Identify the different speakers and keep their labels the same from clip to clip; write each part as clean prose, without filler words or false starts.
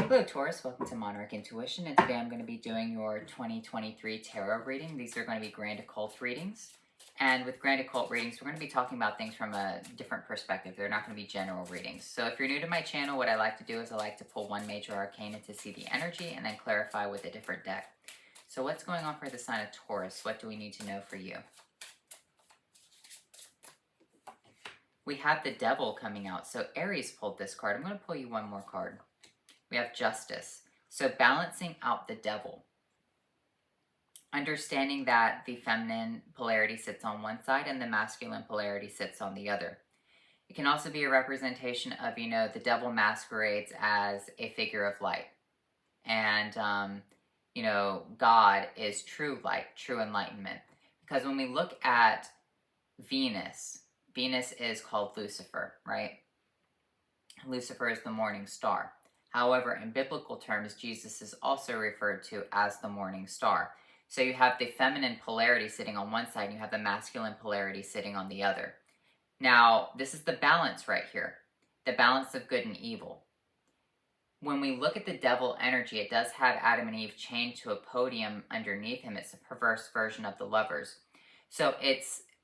Speaker 1: Hello Taurus, welcome to Monarch Intuition, and today I'm going to be doing your 2023 tarot reading. These are going to be grand occult readings, and with grand occult readings we're going to be talking about things from a different perspective. They're not going to be general readings. So if you're new to my channel, what I like to do is I like to pull one major arcana to see the energy and then clarify with a different deck. So what's going on for the sign of Taurus? What do we need to know for you? We have the Devil coming out. So Aries pulled this card. I'm going to pull you one more card. We have Justice. So balancing out the Devil. Understanding that the feminine polarity sits on one side and the masculine polarity sits on the other. It can also be a representation of, the Devil masquerades as a figure of light. And, God is true light, true enlightenment. Because when we look at Venus is called Lucifer, right? Lucifer is the morning star. However, in biblical terms, Jesus is also referred to as the morning star. So you have the feminine polarity sitting on one side, and you have the masculine polarity sitting on the other. Now, this is the balance right here, the balance of good and evil. When we look at the Devil energy, it does have Adam and Eve chained to a podium underneath him. It's a perverse version of the Lovers. So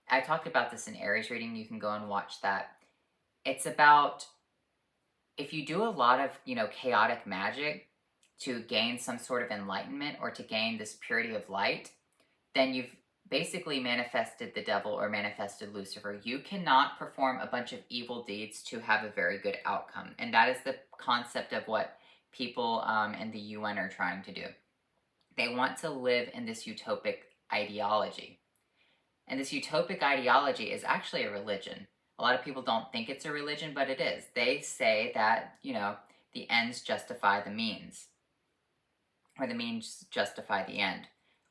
Speaker 1: I talked about this in Aries reading. You can go and watch that. It's about, if you do a lot of, chaotic magic to gain some sort of enlightenment or to gain this purity of light, then you've basically manifested the Devil or manifested Lucifer. You cannot perform a bunch of evil deeds to have a very good outcome. And that is the concept of what people in the UN are trying to do. They want to live in this utopic ideology. And this utopic ideology is actually a religion. A lot of people don't think it's a religion, but it is. They say that, the ends justify the means, or the means justify the end.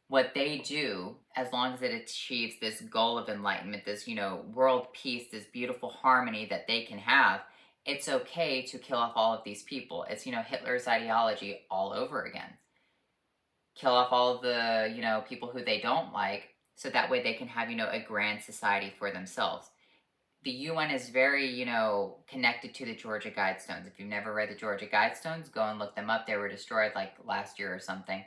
Speaker 1: What they do, as long as it achieves this goal of enlightenment, this, world peace, this beautiful harmony that they can have, it's okay to kill off all of these people. It's, Hitler's ideology all over again. Kill off all of the, people who they don't like, so that way they can have, a grand society for themselves. The UN is very, connected to the Georgia Guidestones. If you've never read the Georgia Guidestones, go and look them up. They were destroyed like last year or something.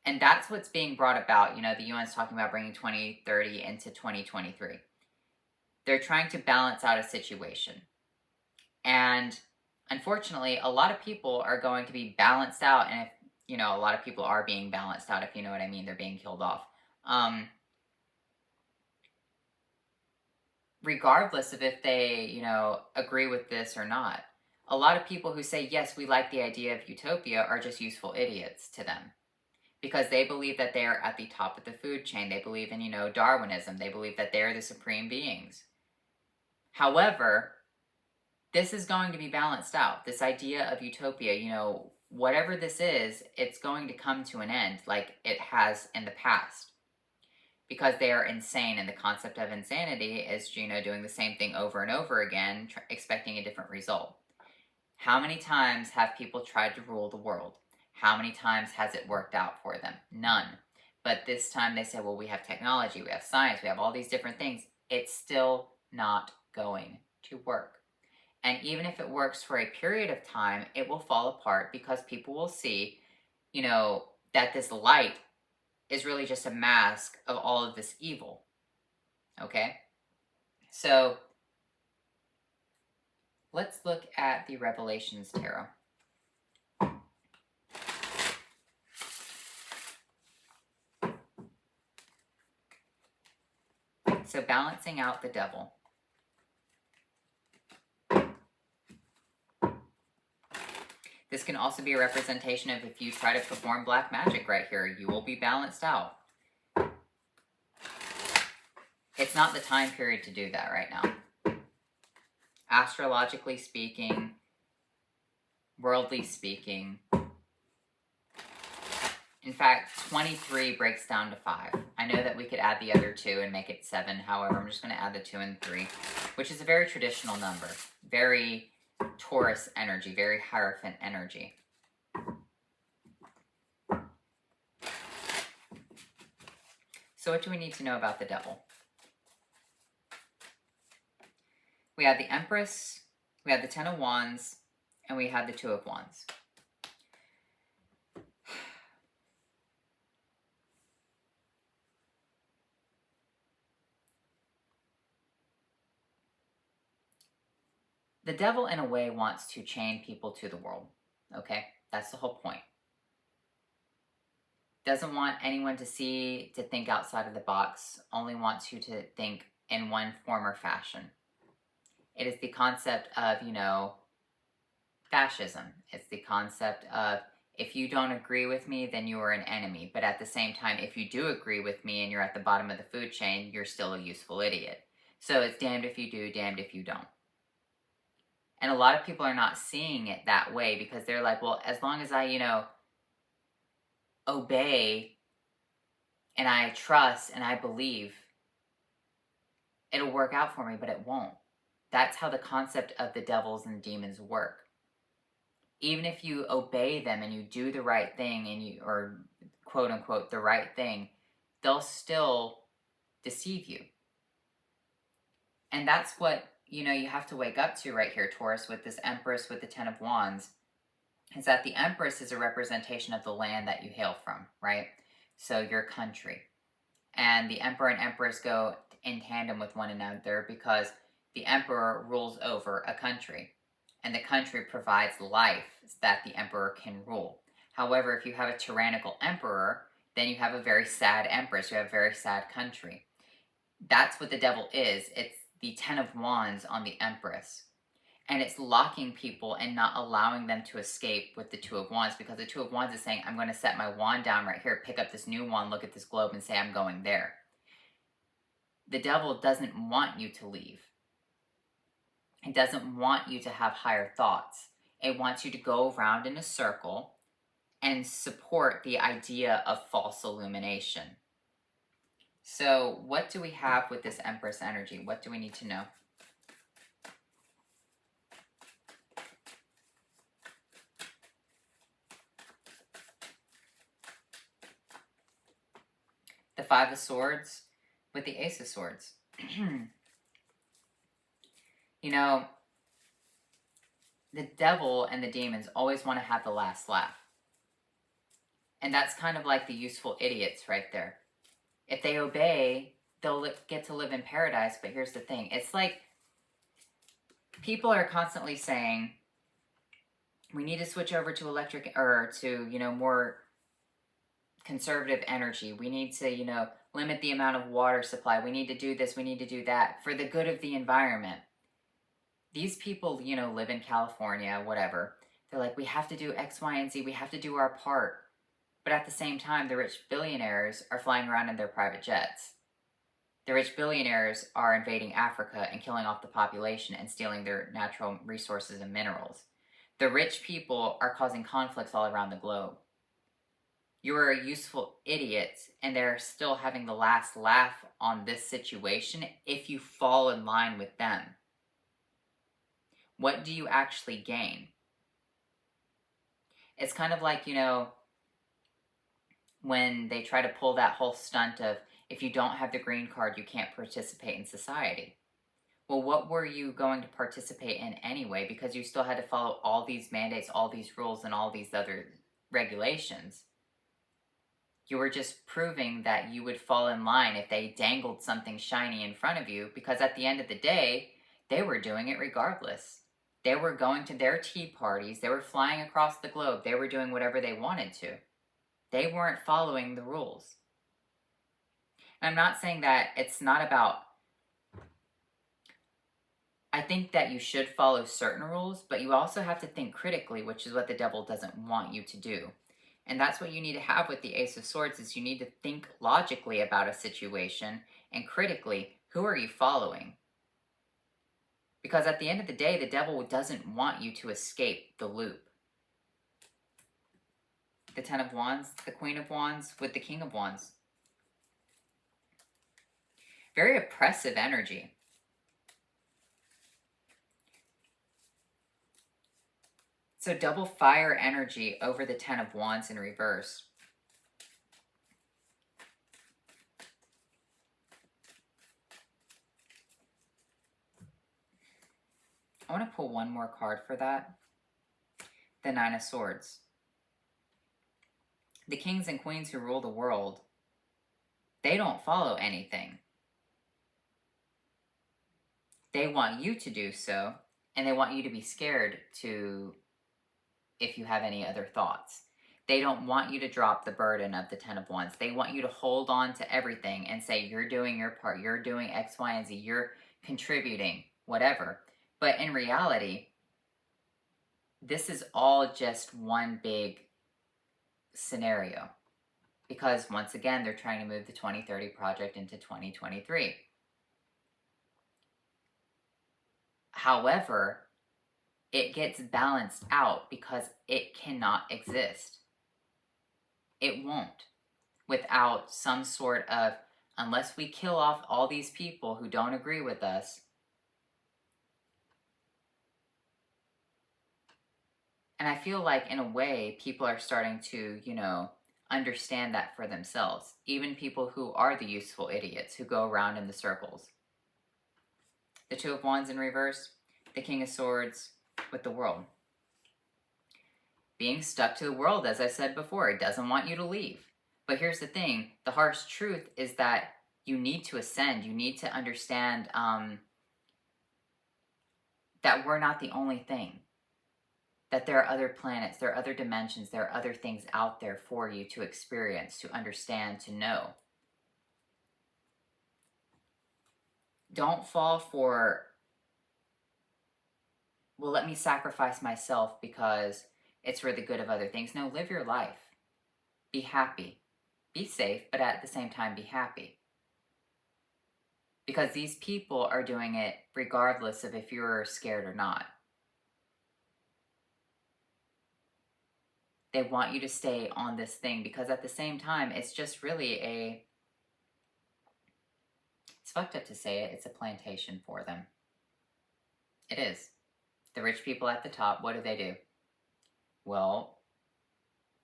Speaker 1: And that's what's being brought about. The UN's talking about bringing 2030 into 2023. They're trying to balance out a situation. And unfortunately, a lot of people are going to be balanced out. And if, a lot of people are being balanced out, if you know what I mean, they're being killed off. Regardless of if they, agree with this or not. A lot of people who say, yes, we like the idea of utopia are just useful idiots to them. Because they believe that they are at the top of the food chain. They believe in, Darwinism. They believe that they are the supreme beings. However, this is going to be balanced out. This idea of utopia, whatever this is, it's going to come to an end like it has in the past. Because they are insane, and the concept of insanity is, doing the same thing over and over again, expecting a different result. How many times have people tried to rule the world? How many times has it worked out for them? None. But this time they say, well, we have technology, we have science, we have all these different things. It's still not going to work. And even if it works for a period of time, it will fall apart because people will see, that this light is really just a mask of all of this evil. Okay? So, let's look at the Revelations Tarot. So, balancing out the Devil. This can also be a representation of if you try to perform black magic right here, you will be balanced out. It's not the time period to do that right now. Astrologically speaking, worldly speaking. In fact, 23 breaks down to 5. I know that we could add the other 2 and make it 7. However, I'm just going to add the 2 and 3, which is a very traditional number. Very Taurus energy, very Hierophant energy. So what do we need to know about the Devil? We have the Empress, we have the Ten of Wands, and we have the Two of Wands. the devil in a way wants to chain people to the world, okay? That's the whole point. Doesn't want anyone to think outside of the box, only wants you to think in one form or fashion. It is the concept of, fascism. It's the concept of, if you don't agree with me, then you are an enemy. But at the same time, if you do agree with me and you're at the bottom of the food chain, you're still a useful idiot. So it's damned if you do, damned if you don't. And a lot of people are not seeing it that way because they're like, well, as long as I, obey and I trust and I believe, it'll work out for me, but it won't. That's how the concept of the devils and demons work. Even if you obey them and you do the right thing or quote unquote the right thing, they'll still deceive you. And that's what, you have to wake up to right here, Taurus, with this Empress with the Ten of Wands, is that the Empress is a representation of the land that you hail from, right? So your country. And the Emperor and Empress go in tandem with one another because the Emperor rules over a country. And the country provides life that the Emperor can rule. However, if you have a tyrannical Emperor, then you have a very sad Empress. You have a very sad country. That's what the devil is. It's the Ten of Wands on the Empress. And it's locking people and not allowing them to escape with the Two of Wands, because the Two of Wands is saying, I'm going to set my wand down right here, pick up this new wand, look at this globe, and say, I'm going there. The devil doesn't want you to leave. It doesn't want you to have higher thoughts. It wants you to go around in a circle and support the idea of false illumination. So what do we have with this Empress energy? What do we need to know? The Five of Swords with the Ace of Swords. The devil and the demons always want to have the last laugh. And that's kind of like the useful idiots right there. If they obey, they'll get to live in paradise. But here's the thing. It's like people are constantly saying, we need to switch over to electric or to, more conservative energy. We need to, limit the amount of water supply. We need to do this. We need to do that for the good of the environment. These people, live in California, whatever. They're like, we have to do X, Y, and Z. We have to do our part. But at the same time, the rich billionaires are flying around in their private jets. The rich billionaires are invading Africa and killing off the population and stealing their natural resources and minerals. The rich people are causing conflicts all around the globe. You are a useful idiot, and they're still having the last laugh on this situation if you fall in line with them. What do you actually gain? It's kind of like, when they try to pull that whole stunt of, if you don't have the green card, you can't participate in society. Well, what were you going to participate in anyway? Because you still had to follow all these mandates, all these rules, and all these other regulations. You were just proving that you would fall in line if they dangled something shiny in front of you, because at the end of the day, they were doing it regardless. They were going to their tea parties. They were flying across the globe. They were doing whatever they wanted to. They weren't following the rules. And I'm not saying that it's not about... I think that you should follow certain rules, but you also have to think critically, which is what the devil doesn't want you to do. And that's what you need to have with the Ace of Swords, is you need to think logically about a situation and critically, who are you following? Because at the end of the day, the devil doesn't want you to escape the loop. The Ten of Wands, the Queen of Wands with the King of Wands. Very oppressive energy. So double fire energy over the Ten of Wands in reverse. I want to pull one more card for that. The Nine of Swords. The kings and queens who rule the world, they don't follow anything. They want you to do so, And they want you to be scared to, if you have any other thoughts. They don't want you to drop the burden of the 10 of Wands. They want you to hold on to everything and say, you're doing your part. You're doing X, Y, and Z. You're contributing, whatever. But in reality, this is all just one big scenario. Because once again, they're trying to move the 2030 project into 2023. However, it gets balanced out because it cannot exist. It won't without some sort of, unless we kill off all these people who don't agree with us. And I feel like in a way, people are starting to, understand that for themselves. Even people who are the useful idiots who go around in the circles. The Two of Wands in reverse, the King of Swords with the World. Being stuck to the world, as I said before, it doesn't want you to leave. But here's the thing, the harsh truth is that you need to ascend. You need to understand that we're not the only thing. That there are other planets, there are other dimensions, there are other things out there for you to experience, to understand, to know. Don't fall for, well, let me sacrifice myself because it's for the good of other things. No, live your life. Be happy. Be safe, but at the same time, be happy. Because these people are doing it regardless of if you're scared or not. They want you to stay on this thing because at the same time, it's just really it's fucked up to say it, it's a plantation for them. It is. The rich people at the top, what do? Well,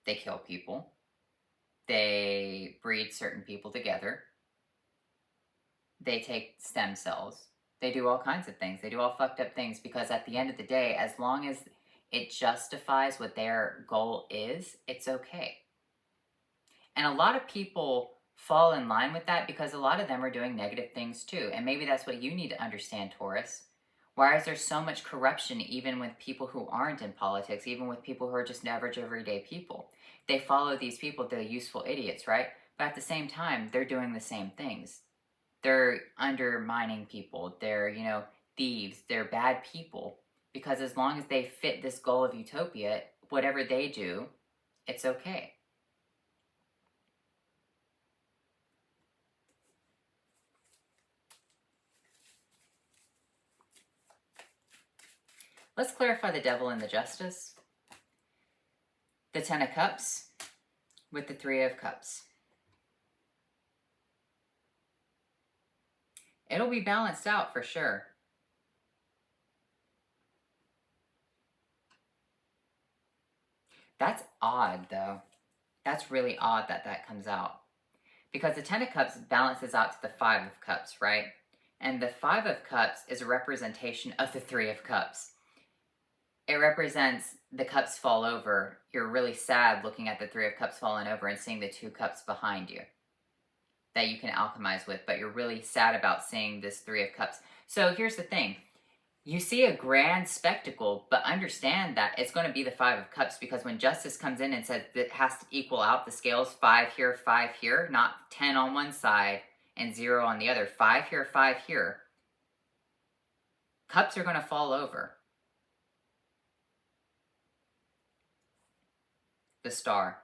Speaker 1: they kill people. They breed certain people together. They take stem cells. They do all kinds of things. They do all fucked up things because at the end of the day, as long as it justifies what their goal is, it's okay. And a lot of people fall in line with that because a lot of them are doing negative things too. And maybe that's what you need to understand, Taurus. Why is there so much corruption even with people who aren't in politics, even with people who are just average everyday people? They follow these people, they're useful idiots, right? But at the same time, they're doing the same things. They're undermining people. They're, thieves. They're bad people. Because as long as they fit this goal of utopia, whatever they do, it's okay. Let's clarify the Devil and the Justice. The Ten of Cups with the Three of Cups. It'll be balanced out for sure. That's odd, though. That's really odd that that comes out. Because the Ten of Cups balances out to the Five of Cups, right? And the Five of Cups is a representation of the Three of Cups. It represents the cups fall over. You're really sad looking at the Three of Cups falling over and seeing the two cups behind you that you can alchemize with, but you're really sad about seeing this Three of Cups. So here's the thing. You see a grand spectacle, but understand that it's going to be the Five of Cups because when justice comes in and says it has to equal out the scales, 5 here, not 10 on one side and 0 on the other, 5 here, cups are going to fall over. The Star.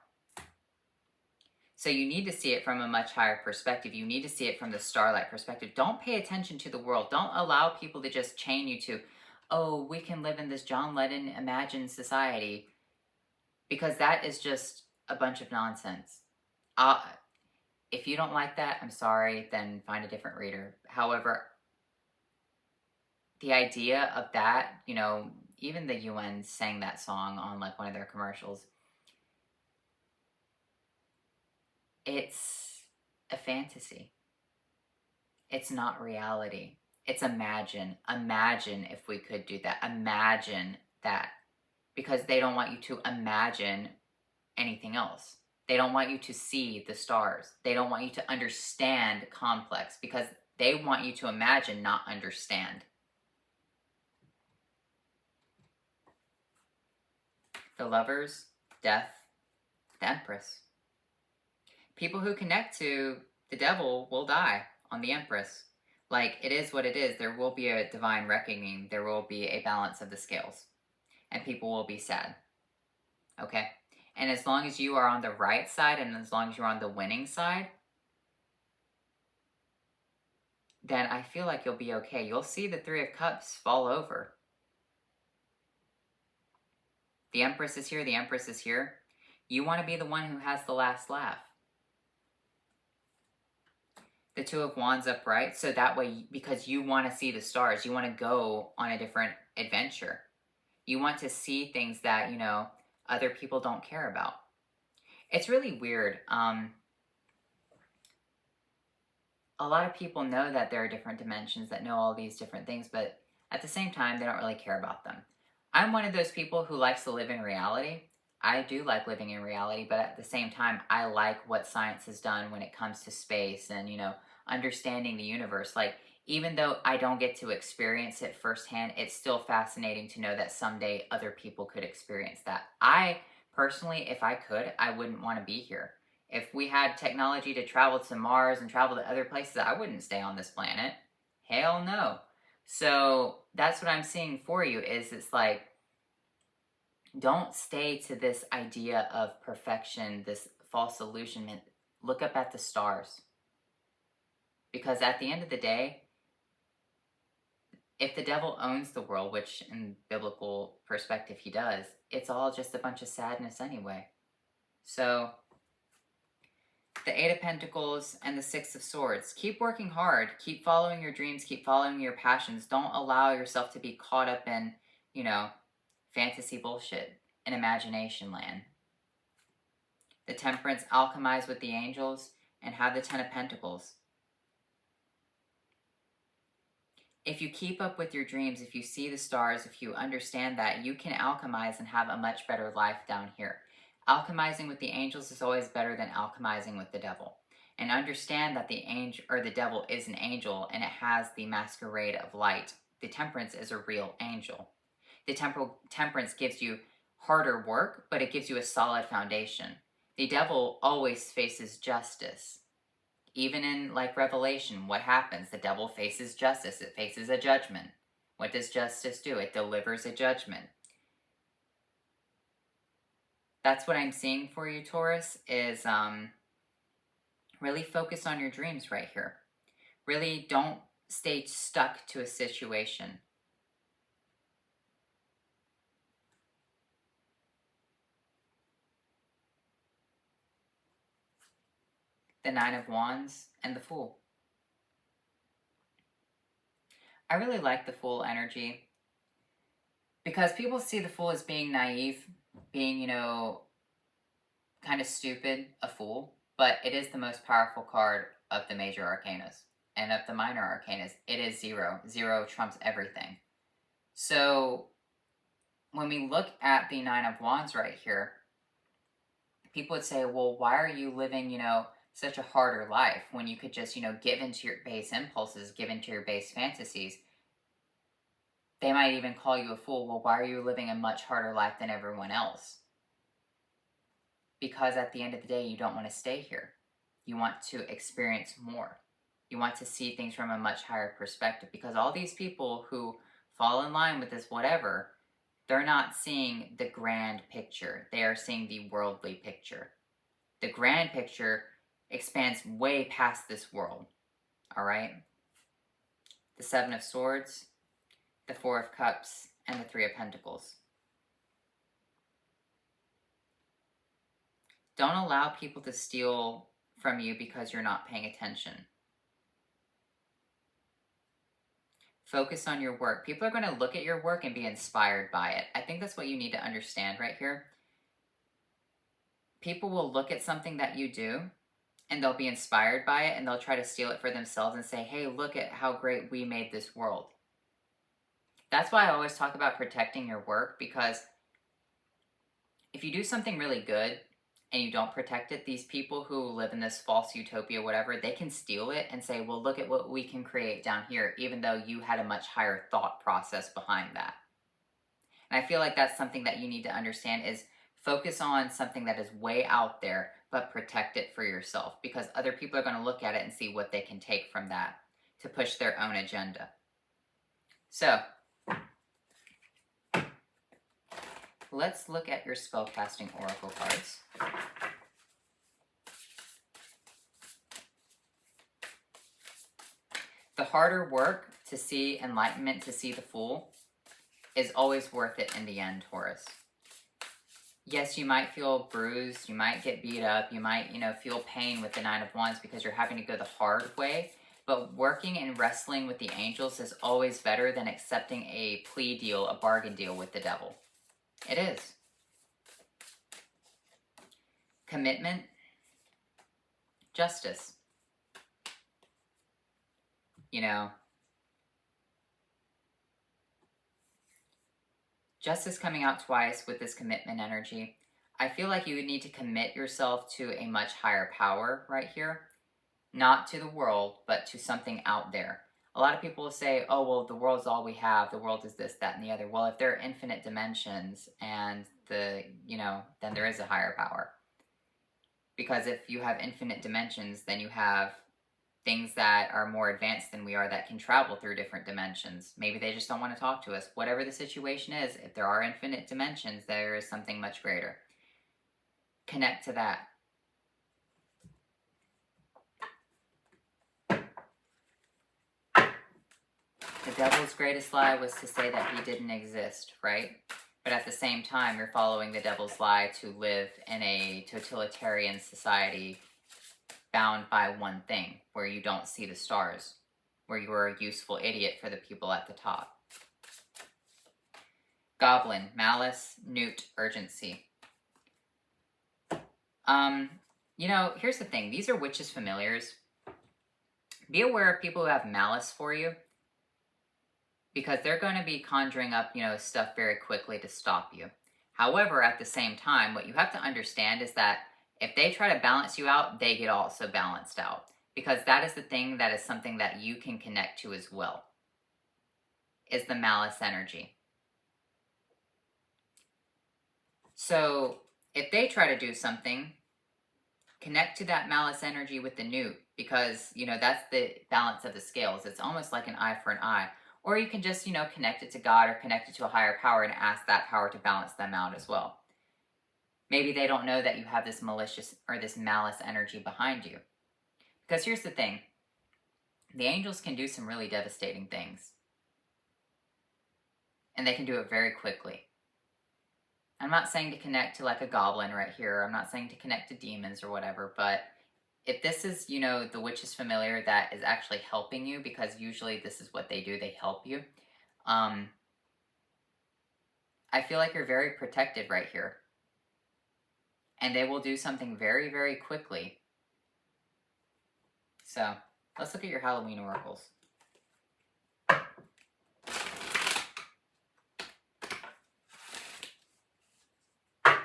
Speaker 1: So you need to see it from a much higher perspective. You need to see it from the starlight perspective. Don't pay attention to the world. Don't allow people to just chain you to, oh, we can live in this John Lennon imagined society. Because that is just a bunch of nonsense. If you don't like that, I'm sorry, then find a different reader. However, the idea of that, even the UN sang that song on like one of their commercials. It's a fantasy. It's not reality. It's imagine. Imagine if we could do that. Imagine that. Because they don't want you to imagine anything else. They don't want you to see the stars. They don't want you to understand complex because they want you to imagine, not understand. The Lovers, Death, the Empress. People who connect to the devil will die on the Empress. Like, it is what it is. There will be a divine reckoning. There will be a balance of the scales. And people will be sad. Okay? And as long as you are on the right side and as long as you're on the winning side, then I feel like you'll be okay. You'll see the Three of Cups fall over. The Empress is here. The Empress is here. You want to be the one who has the last laugh. The Two of Wands upright, so that way, because you want to see the stars, you want to go on a different adventure. You want to see things that, you know, other people don't care about. It's really weird. A lot of people know that there are different dimensions, that know all these different things, but at the same time, they don't really care about them. I'm one of those people who likes to live in reality. I do like living in reality, but at the same time, I like what science has done when it comes to space and, you know, understanding the universe. Like, even though I don't get to experience it firsthand, it's still fascinating to know that someday other people could experience that. I, personally, if I could, I wouldn't want to be here. If we had technology to travel to Mars and travel to other places, I wouldn't stay on this planet. Hell no. So that's what I'm seeing for you, is it's like, don't stay to this idea of perfection, this false illusionment. Look up at the stars. Because at the end of the day, if the devil owns the world, which in biblical perspective he does, it's all just a bunch of sadness anyway. So, the Eight of Pentacles and the Six of Swords. Keep working hard. Keep following your dreams. Keep following your passions. Don't allow yourself to be caught up in, you know, fantasy bullshit in imagination land. The Temperance, alchemize with the angels, and have the Ten of Pentacles. If you keep up with your dreams, if you see the stars, if you understand that, you can alchemize and have a much better life down here. Alchemizing with the angels is always better than alchemizing with the devil. And understand that the angel or the devil is an angel and it has the masquerade of light. The Temperance is a real angel. The Temperance gives you harder work, but it gives you a solid foundation. The devil always faces justice. Even in, like, Revelation, what happens? The devil faces justice. It faces a judgment. What does justice do? It delivers a judgment. That's what I'm seeing for you, Taurus, is really focus on your dreams right here. Really don't stay stuck to a situation. The Nine of Wands and the Fool. I really like the Fool energy because people see the Fool as being naive, being, you know, kind of stupid, a fool, but it is the most powerful card of the major arcanas and of the minor arcanas. It is zero. Zero trumps everything. So when we look at the Nine of Wands right here, people would say, well, why are you living, you know, such a harder life when you could just, you know, give into your base impulses, give into your base fantasies? They might even call you a fool. Well, why are you living a much harder life than everyone else? Because at the end of the day, you don't want to stay here. You want to experience more. You want to see things from a much higher perspective, because all these people who fall in line with this whatever, they're not seeing the grand picture. They are seeing the worldly picture. The grand picture expands way past this world. All right? The Seven of Swords, the Four of Cups, and the Three of Pentacles. Don't allow people to steal from you because you're not paying attention. Focus on your work. People are going to look at your work and be inspired by it. I think that's what you need to understand right here. People will look at something that you do and they'll be inspired by it and they'll try to steal it for themselves and say, hey, look at how great we made this world. That's why I always talk about protecting your work, because if you do something really good and you don't protect it, these people who live in this false utopia, whatever, they can steal it and say, well, look at what we can create down here, even though you had a much higher thought process behind that. And I feel like that's something that you need to understand is focus on something that is way out there, but protect it for yourself, because other people are going to look at it and see what they can take from that to push their own agenda. So, let's look at your spellcasting oracle cards. The harder work to see enlightenment, to see the Fool, is always worth it in the end, Taurus. Yes, you might feel bruised, you might get beat up, you might, feel pain with the Nine of Wands because you're having to go the hard way, but working and wrestling with the angels is always better than accepting a plea deal, a bargain deal with the devil. It is. Commitment, justice. Justice coming out twice with this commitment energy. I feel like you would need to commit yourself to a much higher power right here. Not to the world, but to something out there. A lot of people will say, oh, well, the world's all we have. The world is this, that, and the other. Well, if there are infinite dimensions and then there is a higher power. Because if you have infinite dimensions, then you have things that are more advanced than we are that can travel through different dimensions. Maybe they just don't want to talk to us. Whatever the situation is, if there are infinite dimensions, there is something much greater. Connect to that. The devil's greatest lie was to say that he didn't exist, right? But at the same time, you're following the devil's lie to live in a totalitarian society bound by one thing, where you don't see the stars, where you are a useful idiot for the people at the top. Goblin, malice, newt, urgency. Here's the thing. These are witches' familiars. Be aware of people who have malice for you, because they're going to be conjuring up, stuff very quickly to stop you. However, at the same time, what you have to understand is that if they try to balance you out, they get also balanced out. Because that is the thing that is something that you can connect to as well, is the malice energy. So, if they try to do something, connect to that malice energy with the newt, because, that's the balance of the scales. It's almost like an eye for an eye. Or you can just, connect it to God or connect it to a higher power and ask that power to balance them out as well. Maybe they don't know that you have this malicious or this malice energy behind you. Because here's the thing. The angels can do some really devastating things. And they can do it very quickly. I'm not saying to connect to like a goblin right here. I'm not saying to connect to demons or whatever, but if this is, the witch's familiar that is actually helping you, because usually this is what they do, they help you, I feel like you're very protected right here. And they will do something very, very quickly. So, let's look at your Halloween oracles.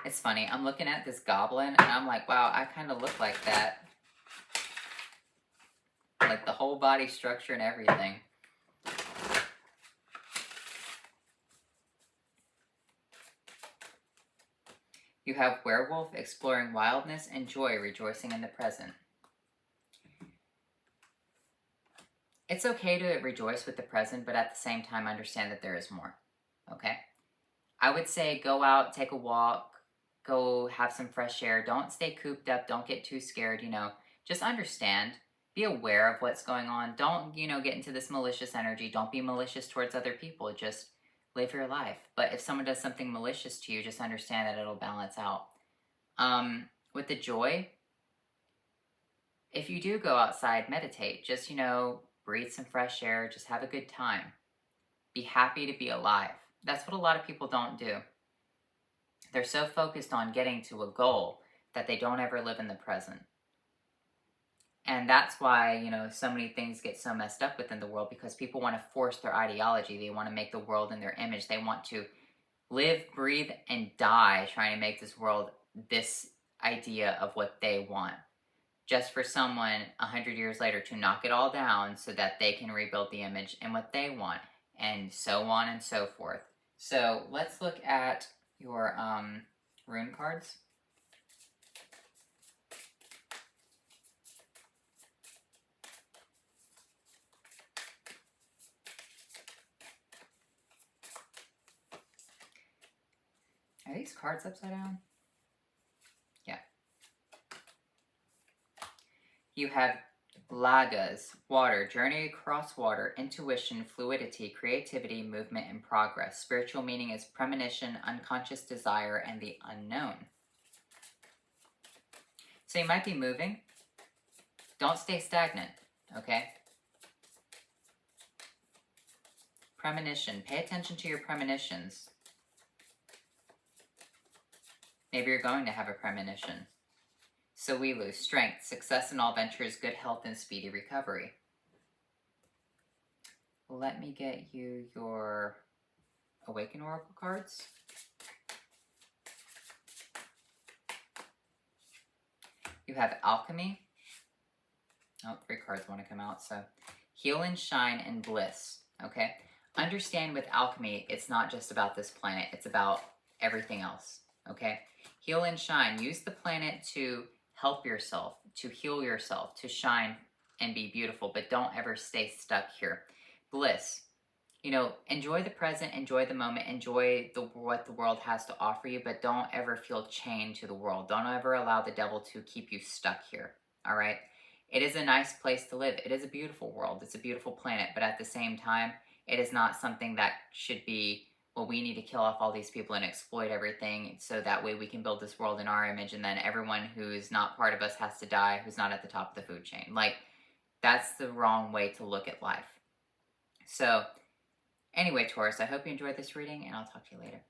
Speaker 1: It's funny, I'm looking at this goblin, and I'm like, wow, I kind of look like that. Like the whole body structure and everything. You have werewolf, exploring wildness, and joy, rejoicing in the present. It's okay to rejoice with the present, but at the same time, understand that there is more. Okay? I would say go out, take a walk, go have some fresh air. Don't stay cooped up. Don't get too scared, Just understand. Be aware of what's going on. Don't, get into this malicious energy. Don't be malicious towards other people. Just live your life. But if someone does something malicious to you, just understand that it'll balance out. With the joy, if you do go outside, meditate. Just, breathe some fresh air. Just have a good time. Be happy to be alive. That's what a lot of people don't do. They're so focused on getting to a goal that they don't ever live in the present. And that's why, so many things get so messed up within the world, because people want to force their ideology. They want to make the world in their image. They want to live, breathe, and die trying to make this world this idea of what they want. Just for someone 100 years later to knock it all down so that they can rebuild the image and what they want. And so on and so forth. So let's look at your rune cards. Are these cards upside down? Yeah. You have Lagas, water, journey across water, intuition, fluidity, creativity, movement, and progress. Spiritual meaning is premonition, unconscious desire, and the unknown. So you might be moving. Don't stay stagnant, okay? Premonition. Pay attention to your premonitions. Maybe you're going to have a premonition. So we lose strength, success in all ventures, good health, and speedy recovery. Let me get you your Awaken Oracle cards. You have Alchemy. Oh, 3 cards want to come out. So Heal and Shine and Bliss. Okay? Understand with alchemy, it's not just about this planet. It's about everything else. Okay? Heal and Shine. Use the planet to help yourself, to heal yourself, to shine and be beautiful, but don't ever stay stuck here. Bliss. You know, enjoy the present, enjoy the moment, enjoy what the world has to offer you, but don't ever feel chained to the world. Don't ever allow the devil to keep you stuck here, all right? It is a nice place to live. It is a beautiful world. It's a beautiful planet, but at the same time, it is not something that should be, well, we need to kill off all these people and exploit everything so that way we can build this world in our image, and then everyone who's not part of us has to die, who's not at the top of the food chain. Like, that's the wrong way to look at life. So, anyway, Taurus, I hope you enjoyed this reading, and I'll talk to you later.